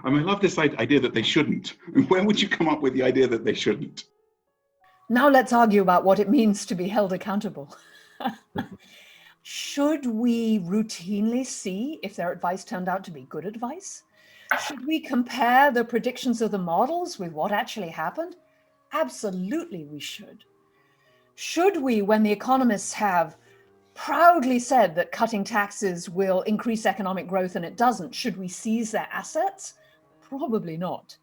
I love this idea that they shouldn't. Where would you come up with the idea that they shouldn't? Now let's argue about what it means to be held accountable. Should we routinely see if their advice turned out to be good advice? Should we compare the predictions of the models with what actually happened? Absolutely, we should. Should we, when the economists have proudly said that cutting taxes will increase economic growth and it doesn't, should we seize their assets? Probably not.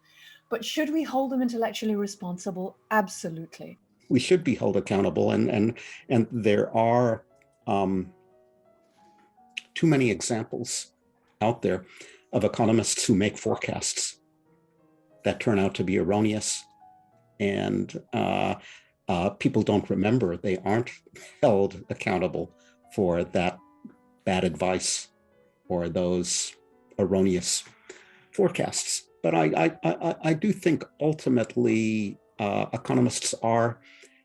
But should we hold them intellectually responsible? Absolutely. We should be held accountable, and there are too many examples out there of economists who make forecasts that turn out to be erroneous, and people don't remember they aren't held accountable for that bad advice or those erroneous forecasts. But I do think ultimately economists are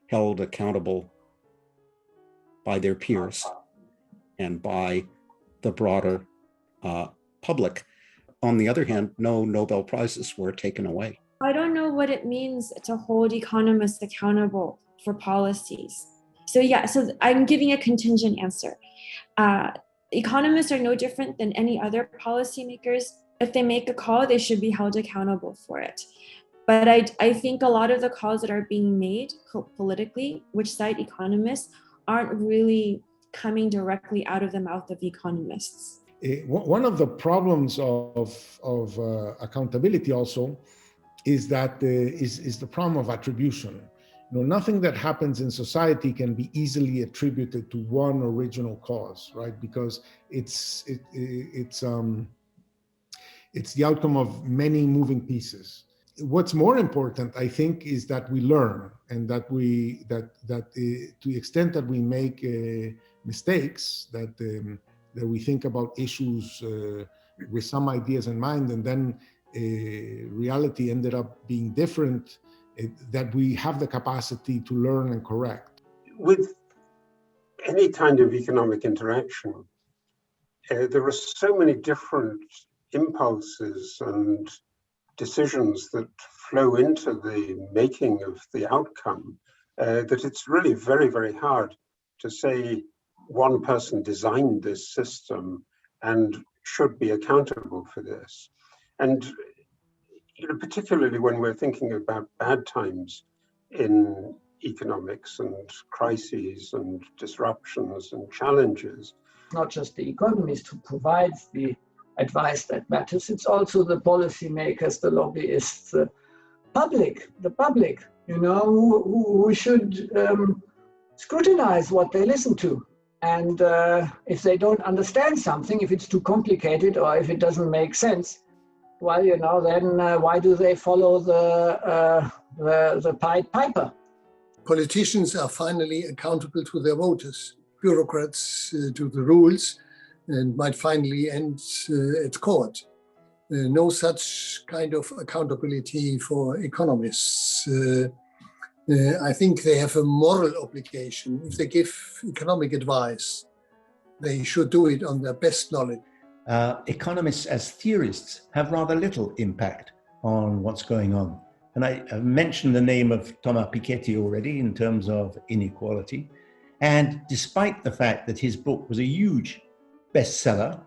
held accountable by their peers and by the broader public. On the other hand, no Nobel Prizes were taken away. I don't know what it means to hold economists accountable for policies. So I'm giving a contingent answer. Economists are no different than any other policymakers. If they make a call, they should be held accountable for it. But I think a lot of the calls that are being made politically, which cite economists, aren't really coming directly out of the mouth of economists. One of the problems of accountability also is that is the problem of attribution. Nothing that happens in society can be easily attributed to one original cause, right? Because it's the outcome of many moving pieces. What's more important, I think, is that we learn, and that to the extent that we make mistakes, that we think about issues with some ideas in mind, and then reality ended up being different, that we have the capacity to learn and correct. With any kind of economic interaction, there are so many different impulses and decisions that flow into the making of the outcome, that it's really very, very hard to say one person designed this system and should be accountable for this. And particularly when we're thinking about bad times in economics and crises and disruptions and challenges. Not just the economist who provides the advice that matters, it's also the policymakers, the lobbyists, the public, who should scrutinize what they listen to. And if they don't understand something, if it's too complicated or if it doesn't make sense, well, then why do they follow the Pied Piper? Politicians are finally accountable to their voters, bureaucrats to the rules, and might finally end at court. No such kind of accountability for economists. I think they have a moral obligation. If they give economic advice, they should do it on their best knowledge. Economists as theorists have rather little impact on what's going on. And I mentioned the name of Thomas Piketty already in terms of inequality. And despite the fact that his book was a huge bestseller,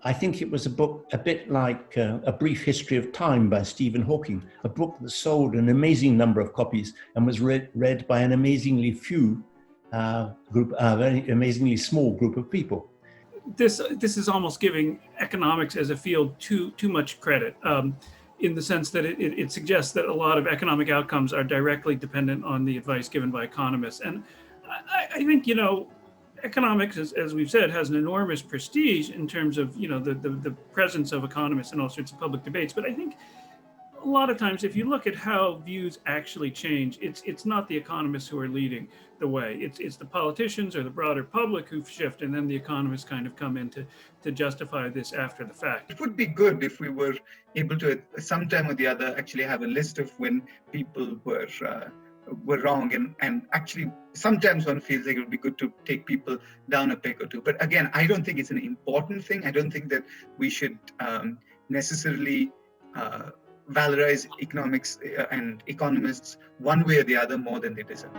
I think it was a book a bit like A Brief History of Time by Stephen Hawking, a book that sold an amazing number of copies and was read by an amazingly very amazingly small group of people. This is almost giving economics as a field too much credit, in the sense that it suggests that a lot of economic outcomes are directly dependent on the advice given by economists. And I think, economics, as we've said, has an enormous prestige in terms of, the presence of economists in all sorts of public debates. But I think a lot of times, if you look at how views actually change, it's not the economists who are leading the way. It's the politicians or the broader public who shift, and then the economists kind of come in to justify this after the fact. It would be good if we were able to, sometime or the other, actually have a list of when people were wrong, and actually sometimes one feels like it would be good to take people down a peg or two. But again, I don't think it's an important thing. I don't think that we should necessarily valorize economics and economists one way or the other more than they deserve.